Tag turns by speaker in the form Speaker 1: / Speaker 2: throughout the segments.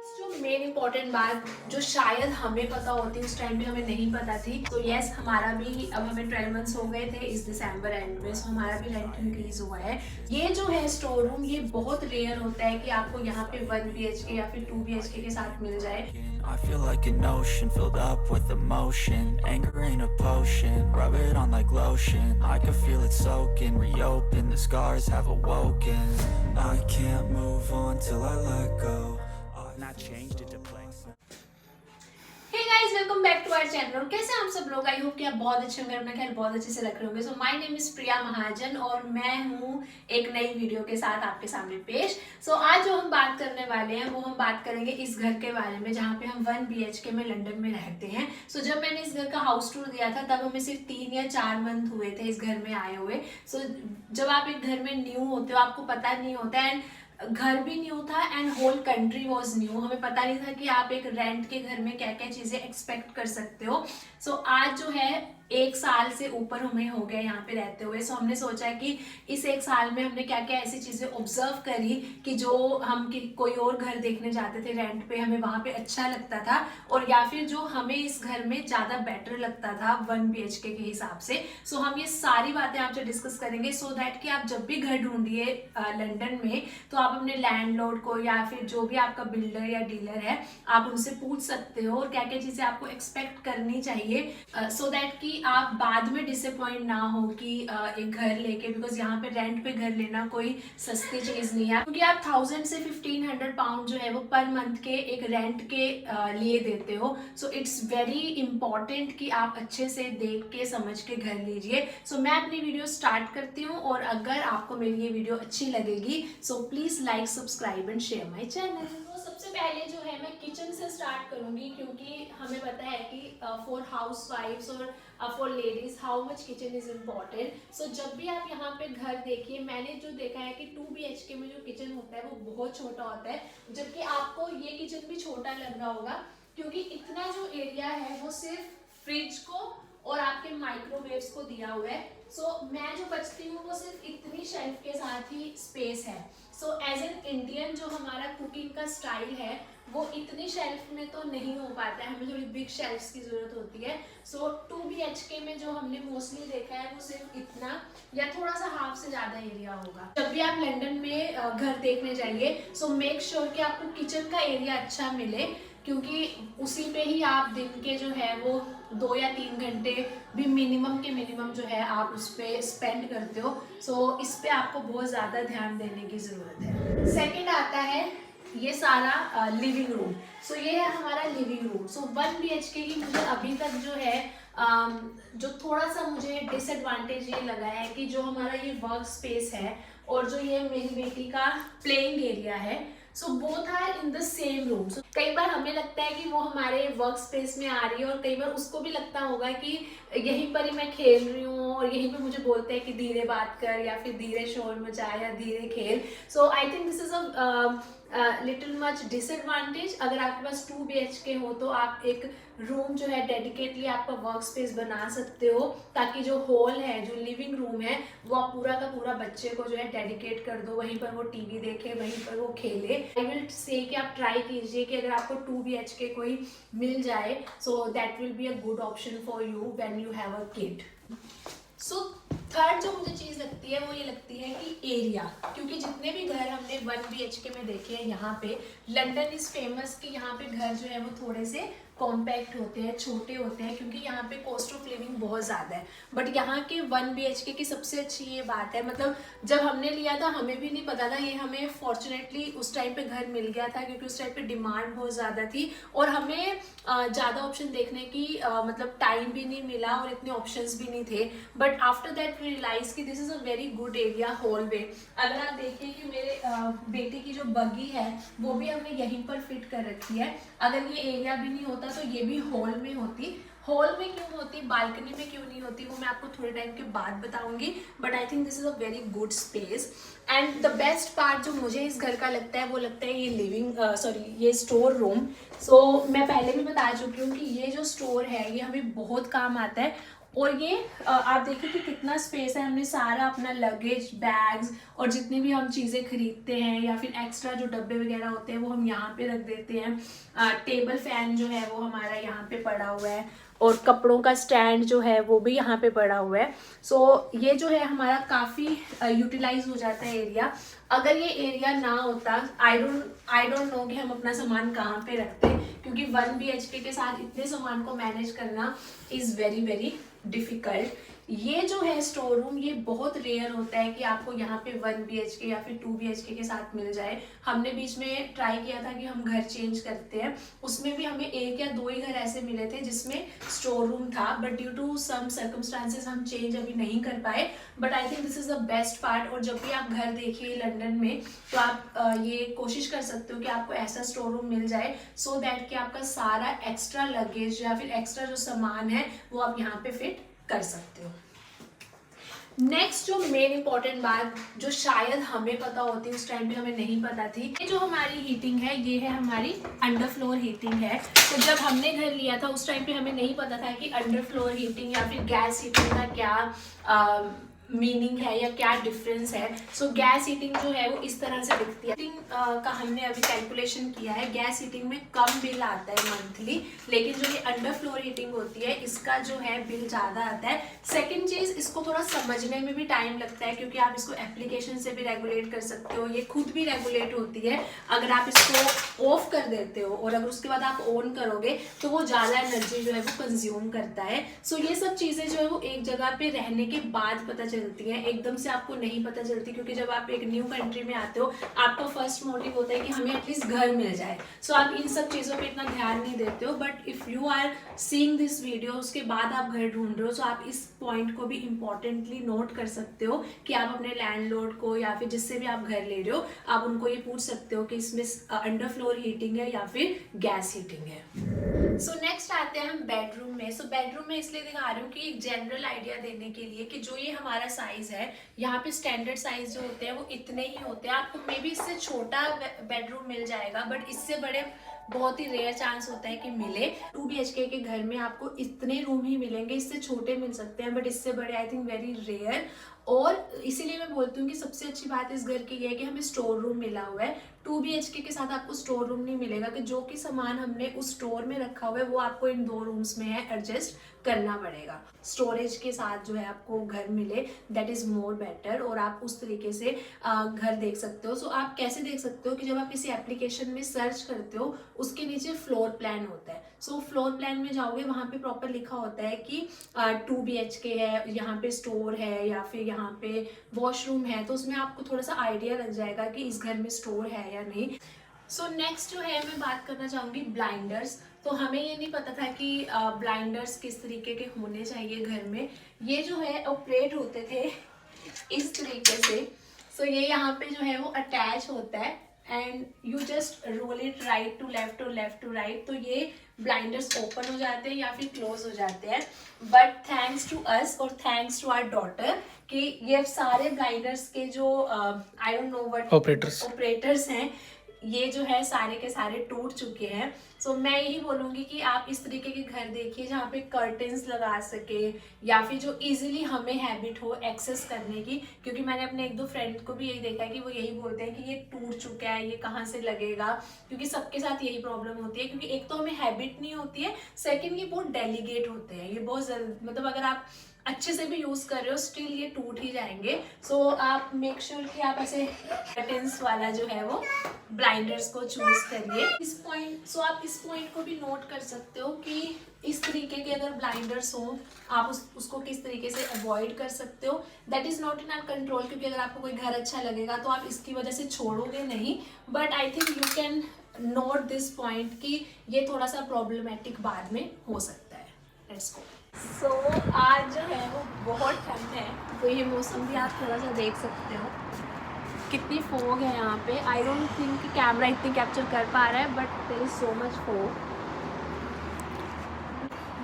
Speaker 1: जो main important बात जो शायद हमें पता होती उस टाइम पे हमें नहीं पता थी, तो यस हमारा भी अब हमें 12 मंथ्स हो गए थे इस दिसंबर एंड में, सो हमारा भी रेंट इंक्रीज हुआ है। ये जो है स्टोर रूम, ये बहुत रेयर होता है कि आपको यहाँ पे 1 BHK या फिर 2 BHK के साथ मिल जाए।
Speaker 2: I feel like an ocean filled up with emotion. Anger ain't a potion, rub it on like lotion. I can feel it soaking, reopen, the scars have awoken. I can't move on till I let go. Not changed into place.
Speaker 1: Hey guys, welcome back to our channel. कैसे हैं आप सब लोग? I hope कि आप बहुत अच्छे होंगे, अपना ख्याल बहुत अच्छे से रख रहे होंगे। सो माय नेम इज प्रिया महाजन और मैं हूँ एक नई वीडियो के साथ आपके सामने पेश। सो आज जो हम बात करने वाले हैं वो हम बात करेंगे इस घर के बारे में जहाँ पे हम 1 BHK में लंदन में रहते हैं। सो जब मैंने इस घर का हाउस टूर दिया था तब हमें सिर्फ 3 या 4 मंथ हुए थे इस घर में आए हुए। सो जब आप एक घर में न्यू होते हो आपको पता नहीं होता एंड घर भी न्यू था and whole country was new. हमें पता नहीं था कि आप एक रेंट के घर में क्या क्या चीजें एक्सपेक्ट कर सकते हो। सो आज जो है 1 साल से ऊपर हमें हो गया यहाँ पे रहते हुए। सो हमने सोचा कि इस 1 साल में हमने क्या क्या ऐसी चीजें ऑब्जर्व करी कि जो हम कोई और घर देखने जाते थे रेंट पे हमें वहां पे अच्छा लगता था, और या फिर जो हमें इस घर में ज्यादा बेटर लगता था 1 BHK के हिसाब से। सो हम ये सारी बातें आपसे डिस्कस करेंगे सो दैट कि आप जब भी घर ढूंढिए लंदन में तो आप अपने लैंडलॉर्ड को या फिर जो भी आपका बिल्डर या डीलर है आप उनसे पूछ सकते हो और क्या क्या चीजें आपको एक्सपेक्ट करनी चाहिए सो दैट कि आप बाद में डिसअपॉइंट ना हो कि एक घर लेके, बिकॉज यहाँ पे रेंट पे घर लेना कोई सस्ती चीज नहीं है, क्योंकि आप 1000 से 1500 पाउंड जो है वो पर मंथ के एक रेंट के लिए देते हो। सो इट्स वेरी इंपॉर्टेंट कि आप अच्छे से देख के समझ के घर लीजिए। सो मैं अपनी वीडियो स्टार्ट करती हूँ और अगर आपको मेरी ये वीडियो अच्छी लगेगी so please like, subscribe and share my channel. तो सबसे पहले जो है मैं किचन से स्टार्ट करूंगी, क्योंकि हमें पता है कि फॉर हाउस वाइफ्स और for ladies how much kitchen is important. So जब भी आप यहाँ पे घर देखिए, मैंने जो देखा है कि 2 BHK में जो किचन होता है वो बहुत छोटा होता है, जबकि आपको ये किचन भी छोटा लग रहा होगा क्योंकि इतना जो एरिया है वो सिर्फ फ्रिज को और आपके माइक्रोवेव्स को दिया हुआ है। सो मैं जो बचती हूँ वो सिर्फ इतनी शेल्फ के साथ ही स्पेस है। सो एज एन इंडियन जो हमारा कुकिंग का स्टाइल है वो इतनी शेल्फ में तो नहीं हो पाता है, हमें थोड़ी बिग शेल्फ्स की जरूरत होती है। सो 2 BHK में जो हमने मोस्टली देखा है वो सिर्फ इतना या थोड़ा सा हाफ से ज्यादा एरिया होगा। जब भी आप लंदन में घर देखने जाइए सो मेक श्योर कि आपको किचन का एरिया अच्छा मिले, क्योंकि उसी पे ही आप दिन के जो है वो 2 या 3 घंटे भी मिनिमम के मिनिमम जो है आप उस पर स्पेंड करते हो। सो इस पे आपको बहुत ज़्यादा ध्यान देने की ज़रूरत है। सेकंड आता है ये सारा लिविंग रूम। सो ये है हमारा लिविंग रूम। सो 1 BHK की मुझे अभी तक जो है जो थोड़ा सा मुझे डिसएडवांटेज ये लगा है कि जो हमारा ये वर्क स्पेस है और जो ये मेरी बेटी का प्लेइंग एरिया है, so both are in the same room. So कई बार हमें लगता है कि वो हमारे वर्क स्पेस में आ रही है और कई बार उसको भी लगता होगा कि यहीं पर ही मैं खेल रही हूँ और यहीं पे मुझे बोलते हैं कि धीरे बात कर या फिर धीरे शोर मचा या धीरे खेल। So I think this is a little much disadvantage. अगर आपके पास 2 BHK हो तो आप एक रूम जो है डेडिकेटली आपका वर्क स्पेस बना सकते हो, ताकि जो हॉल है जो लिविंग रूम है वो आप पूरा का पूरा बच्चे को जो है डेडिकेट कर दो, वहीं पर वो टीवी देखे, वहीं पर वो खेले। आई विल से कि आप ट्राई कीजिए कि अगर आपको 2 BHK कोई मिल जाए so that will be a good option for you when you have a kid. So third जो मुझे चीज लगती है वो ये लगती है कि एरिया, क्योंकि जितने भी घर हमने 1 BHK में देखे हैं यहाँ पे लंदन इज फेमस कि यहाँ पे घर जो है वो थोड़े से कॉम्पैक्ट होते हैं, छोटे होते हैं, क्योंकि यहाँ पे कॉस्ट ऑफ लिविंग बहुत ज़्यादा है। बट यहाँ के 1 BHK की सबसे अच्छी ये बात है, मतलब जब हमने लिया था हमें भी नहीं पता था, ये हमें फॉर्चुनेटली उस टाइम पे घर मिल गया था क्योंकि उस टाइम पे डिमांड बहुत ज़्यादा थी और हमें ज़्यादा ऑप्शन देखने की मतलब टाइम भी नहीं मिला और इतने ऑप्शंस भी नहीं थे। बट आफ्टर दैट रियलाइज कि this is a very good area hallway. अगर आप देखिए कि मेरे बेटे की जो बगी है वो भी हमने यहीं पर फिट कर रखी है। अगर ये एरिया भी नहीं होता तो ये भी हॉल में होती। हॉल में क्यों होती, बालकनी में क्यों नहीं होती, वो मैं आपको थोड़े टाइम के बाद बताऊंगी। But I think this is a very good space. And the best part जो मुझे इस घर का लगता है वो लगता है ये लिविंग ये स्टोर रूम। सो मैं पहले भी बता चुकी हूँ कि ये जो स्टोर है ये हमें बहुत काम आता है और ये आप देखिए कि कितना स्पेस है, हमने सारा अपना लगेज, बैग्स और जितनी भी हम चीज़ें खरीदते हैं या फिर एक्स्ट्रा जो डब्बे वगैरह होते हैं वो हम यहाँ पे रख देते हैं। टेबल फैन जो है वो हमारा यहाँ पे पड़ा हुआ है और कपड़ों का स्टैंड जो है वो भी यहाँ पे पड़ा हुआ है। सो ये जो है हमारा काफ़ी यूटिलाइज हो जाता है एरिया। अगर ये एरिया ना होता, आई डोंट नो कि हम अपना सामान कहाँ पे रखते, क्योंकि 1 BHK के साथ इतने सामान को मैनेज करना इज़ वेरी वेरी डिफ़िकल्ट। ये जो है स्टोर रूम, ये बहुत रेयर होता है कि आपको यहाँ पे 1 BHK या फिर 2 BHK के साथ मिल जाए। हमने बीच में ट्राई किया था कि हम घर चेंज करते हैं, उसमें भी हमें 1 या 2 ही घर ऐसे मिले थे जिसमें स्टोर रूम था, but due to some circumstances हम चेंज अभी नहीं कर पाए। But I think this is the best part. और जब भी आप घर देखिए लंदन में तो आप ये कोशिश कर सकते हो कि आपको ऐसा स्टोर रूम मिल जाए, सो दैट कि आपका सारा एक्स्ट्रा लगेज या फिर एक्स्ट्रा जो सामान है वो आप यहाँ पे फिट कर सकते हो। नेक्स्ट जो मेन इंपॉर्टेंट बात जो शायद हमें पता होती, उस टाइम पे हमें नहीं पता थी, ये जो हमारी हीटिंग है ये है हमारी अंडर फ्लोर हीटिंग है। तो जब हमने घर लिया था उस टाइम पे हमें नहीं पता था कि अंडर फ्लोर हीटिंग या फिर गैस हीटिंग का क्या मीनिंग है या क्या डिफरेंस है। सो गैस हीटिंग जो है वो इस तरह से दिखती है। हीटिंग का हमने अभी कैलकुलेशन किया है, गैस हीटिंग में कम बिल आता है मंथली, लेकिन जो ये अंडर फ्लोर हीटिंग होती है इसका जो है बिल ज़्यादा आता है। सेकेंड चीज़, इसको थोड़ा समझने में भी टाइम लगता है, क्योंकि आप इसको एप्लीकेशन से भी रेगुलेट कर सकते हो, ये खुद भी रेगुलेट होती है। अगर आप इसको ऑफ कर देते हो और अगर उसके बाद आप ऑन करोगे तो वो ज़्यादा एनर्जी जो है वो कंज्यूम करता है। सो ये सब चीज़ें जो है वो एक जगह पे रहने के बाद पता चलती हैं, एकदम से आपको नहीं पता चलती, क्योंकि जब आप एक न्यू कंट्री में आते हो आपका फर्स्ट मोटिव होता है कि हमें एटलीस्ट घर मिल जाए। सो आप इन सब चीज़ों पे इतना ध्यान नहीं देते हो। But if you are seeing this video, उसके बाद आप घर ढूंढ रहे हो, सो आप इस पॉइंट को भी इम्पॉर्टेंटली नोट कर सकते हो कि आप अपने लैंडलॉर्ड को या फिर जिससे भी आप घर ले रहे हो, आप उनको ये पूछ सकते हो कि इसमें अंडर फ्लोर हीटिंग है या फिर गैस हीटिंग है। सो नेक्स्ट आते हैं हम बेडरूम में। सो बेडरूम में इसलिए दिखा रही हूँ कि एक जनरल आइडिया देने के लिए कि जो ये हमारा साइज है, यहाँ पे स्टैंडर्ड साइज जो होते हैं वो इतने ही होते हैं। आपको मे बी इससे छोटा बेडरूम मिल जाएगा, बट इससे बड़े बहुत ही रेयर चांस होता है कि मिले। 2 BHK के घर में आपको इतने रूम ही मिलेंगे, इससे छोटे मिल सकते हैं बट इससे बड़े आई थिंक वेरी रेयर। और इसीलिए मैं बोलती हूँ कि सबसे अच्छी बात इस घर की ये है कि हमें स्टोर रूम मिला हुआ है। 2 BHK के साथ आपको स्टोर रूम नहीं मिलेगा, कि जो कि सामान हमने उस स्टोर में रखा हुआ है वो आपको इन 2 रूम्स में है एडजस्ट करना पड़ेगा। स्टोरेज के साथ जो है आपको घर मिले, दैट इज़ मोर बेटर, और आप उस तरीके से घर देख सकते हो। सो आप कैसे देख सकते हो कि जब आप किसी एप्लीकेशन में सर्च करते हो उसके नीचे फ्लोर प्लान होता है। सो फ्लोर प्लान में जाओगे, वहाँ पे प्रॉपर लिखा होता है कि 2 BHK है, यहाँ पे स्टोर है या फिर यहाँ पे वॉशरूम है, तो उसमें आपको थोड़ा सा आइडिया लग जाएगा कि इस घर में स्टोर है या नहीं। सो नेक्स्ट जो है मैं बात करना चाहूँगी ब्लाइंडर्स। तो हमें ये नहीं पता था कि ब्लाइंडर्स किस तरीके के होने चाहिए घर में। ये जो है ऑपरेट होते थे इस तरीके से। सो ये यहाँ पे जो है वो अटैच होता है and you just roll it right to left और लेफ्ट टू राइट, तो ये ब्लाइंडर्स ओपन हो जाते हैं या फिर क्लोज हो जाते हैं। बट थैंक्स टू अस और थैंक्स टू आवर डॉटर कि ये सारे ब्लाइंडर्स के जो I don't know what operators हैं, ये जो है सारे के सारे टूट चुके हैं। सो मैं यही बोलूँगी कि आप इस तरीके के घर देखिए जहाँ पे कर्टन्स लगा सके या फिर जो इजीली हमें हैबिट हो एक्सेस करने की, क्योंकि मैंने अपने 1-2 फ्रेंड को भी यही देखा है कि वो यही बोलते हैं कि ये टूट चुका है, ये कहाँ से लगेगा, क्योंकि सबके साथ यही प्रॉब्लम होती है। क्योंकि एक तो हमें हैबिट नहीं होती है, सेकेंड ये बहुत डेलीकेट होते हैं, ये बहुत मतलब अगर आप अच्छे से भी यूज़ कर रहे हो स्टिल ये टूट ही जाएंगे। सो आप मेक श्योर कि आप ऐसे कर्टन्स वाला जो है वो ब्लाइंडर्स को चूज करिए। इस पॉइंट आप इस पॉइंट को भी नोट कर सकते हो कि इस तरीके के अगर ब्लाइंडर्स हो आप उसको किस तरीके से अवॉइड कर सकते हो। That is not in our control, क्योंकि अगर आपको कोई घर अच्छा लगेगा तो आप इसकी वजह से छोड़ोगे नहीं। But I think you can note this point कि ये थोड़ा सा प्रॉब्लमेटिक बाद में हो सकता है। Let's go. सो आज जो है वो बहुत ठंड है, तो ये मौसम भी आप थोड़ा सा देख सकते हो, कितनी फोग है यहाँ पे। आई डोंट थिंक कि कैमरा इतनी कैप्चर कर पा रहा है, but there is so much fog.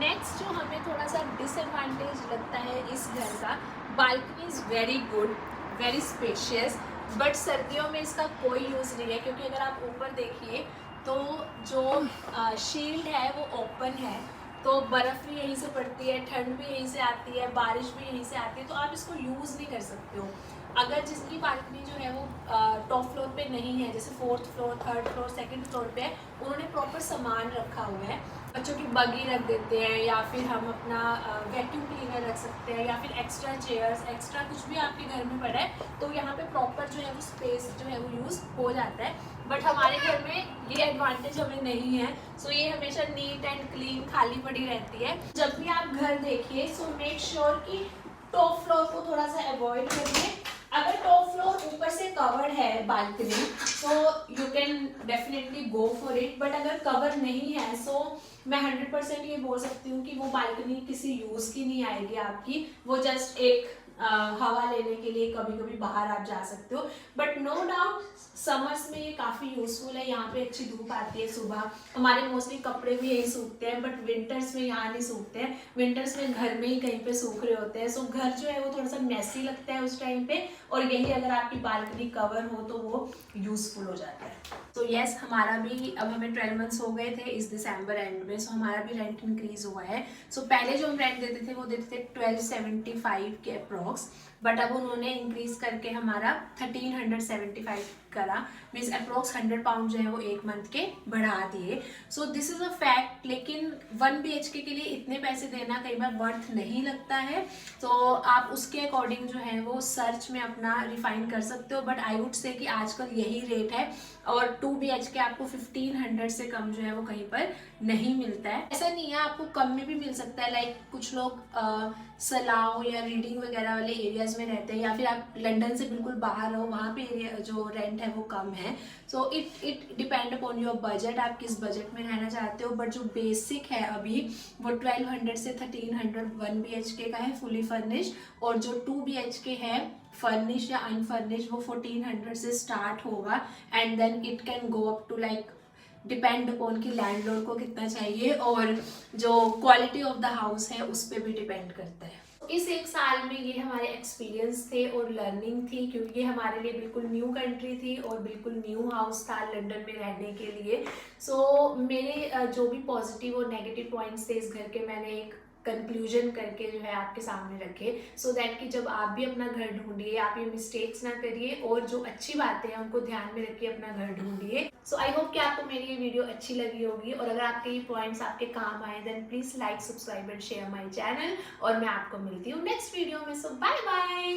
Speaker 1: Next जो हमें थोड़ा सा डिसएडवांटेज लगता है इस घर का, balcony is very good, very spacious, but सर्दियों में इसका कोई यूज़ नहीं है, क्योंकि अगर आप ऊपर देखिए तो जो शील्ड है वो ओपन है, तो तो बर्फ़ भी यहीं से पड़ती है, ठंड भी यहीं से आती है, बारिश भी यहीं से आती है, तो आप इसको यूज़ नहीं कर सकते हो। अगर जिसकी बालकनी जो है वो टॉप फ्लोर पे नहीं है, जैसे 4th floor, 3rd floor, 2nd floor पे है, उन्होंने प्रॉपर सामान रखा हुआ है, बच्चों की बगी रख देते हैं, या फिर हम अपना वैक्यूम क्लीनर रख सकते हैं, या फिर एक्स्ट्रा चेयर्स, एक्स्ट्रा कुछ भी आपके घर में पड़ा है, तो यहाँ पे प्रॉपर जो है वो स्पेस जो है वो यूज़ हो जाता है। बट हमारे घर में ये एडवांटेज हमें नहीं है, सो ये हमेशा नीट एंड क्लीन खाली पड़ी रहती है। जब भी आप घर देखिए, सो मेक श्योर कि टॉप फ्लोर को थोड़ा सा अवॉइड करिए। अगर टॉप फ्लोर ऊपर से कवर्ड है बालकनी, तो you can definitely go for it, but अगर कवर नहीं है, सो मैं 100% ये बोल सकती हूँ कि वो बालकनी किसी यूज़ की नहीं आएगी आपकी, वो जस्ट एक हवा लेने के लिए कभी कभी बाहर आप जा सकते हो। बट नो डाउट समर्स में ये काफ़ी यूज़फुल है, यहाँ पे अच्छी धूप आती है सुबह, हमारे मोस्टली कपड़े भी यही सूखते हैं, बट विंटर्स में यहाँ नहीं सूखते हैं, विंटर्स में घर में ही कहीं पे सूख रहे होते हैं। सो घर जो है वो थोड़ा सा मैसी लगता है उस टाइम पे, और यही अगर आपकी बालकनी कवर हो तो वो यूज़फुल हो जाता है। तो येस, हमारा भी अब हमें 12 मंथ्स हो गए थे इस दिसंबर एंड में, सो हमारा भी रेंट इंक्रीज हुआ है। सो पहले जो हम रेंट देते थे वो देते थे 1275 के अप्रॉक्स, बट अब उन्होंने इंक्रीज करके हमारा 1375 करा, मीन्स अप्रॉक्स 100 पाउंड जो है वो एक मंथ के बढ़ा दिए। So this is a fact, लेकिन 1 BHK के लिए इतने पैसे देना कई बार वर्थ नहीं लगता है, तो आप उसके अकॉर्डिंग जो है वो सर्च में अपना रिफाइन कर सकते हो। बट आई वुड से कि आजकल यही रेट है, और 2 BHK आपको 1500 से कम जो है वो कहीं पर नहीं मिलता है। ऐसा नहीं है, आपको कम में भी मिल सकता है, लाइक कुछ लोग सलाओ या रीडिंग वगैरह वाले एरियाज में रहते हैं, या फिर आप लंदन से बिल्कुल बाहर हो, वहाँ पे एरिया जो रेंट है वो कम है। So it depend upon your budget, आप किस बजट में रहना चाहते हो। बट जो बेसिक है अभी वो 1200 से 1300 1 BHK का है फुली फर्निश, और जो 2 BHK है फर्निश या अनफर्निश वो 1400 से स्टार्ट होगा, and then it can go up to like depend upon कि लैंडलॉर्ड को कितना चाहिए, और जो क्वालिटी ऑफ द हाउस है उस पर भी डिपेंड करता है। इस एक साल में ये हमारे एक्सपीरियंस थे और लर्निंग थी, क्योंकि ये हमारे लिए बिल्कुल न्यू कंट्री थी और बिल्कुल न्यू हाउस था लंदन में रहने के लिए। सो मेरे जो भी पॉजिटिव और नेगेटिव पॉइंट्स थे इस घर के, मैंने एक कंक्लूजन करके जो है आपके सामने रखे, सो दैट कि जब आप भी अपना घर ढूंढिए आप ये मिस्टेक्स ना करिए, और जो अच्छी बातें हैं उनको ध्यान में रखिए, अपना घर ढूंढिए। सो आई होप कि आपको मेरी ये वीडियो अच्छी लगी होगी, और अगर आपके ये पॉइंट्स आपके काम आए then please like, subscribe and share my channel, और मैं आपको मिलती हूँ नेक्स्ट वीडियो में। So bye bye.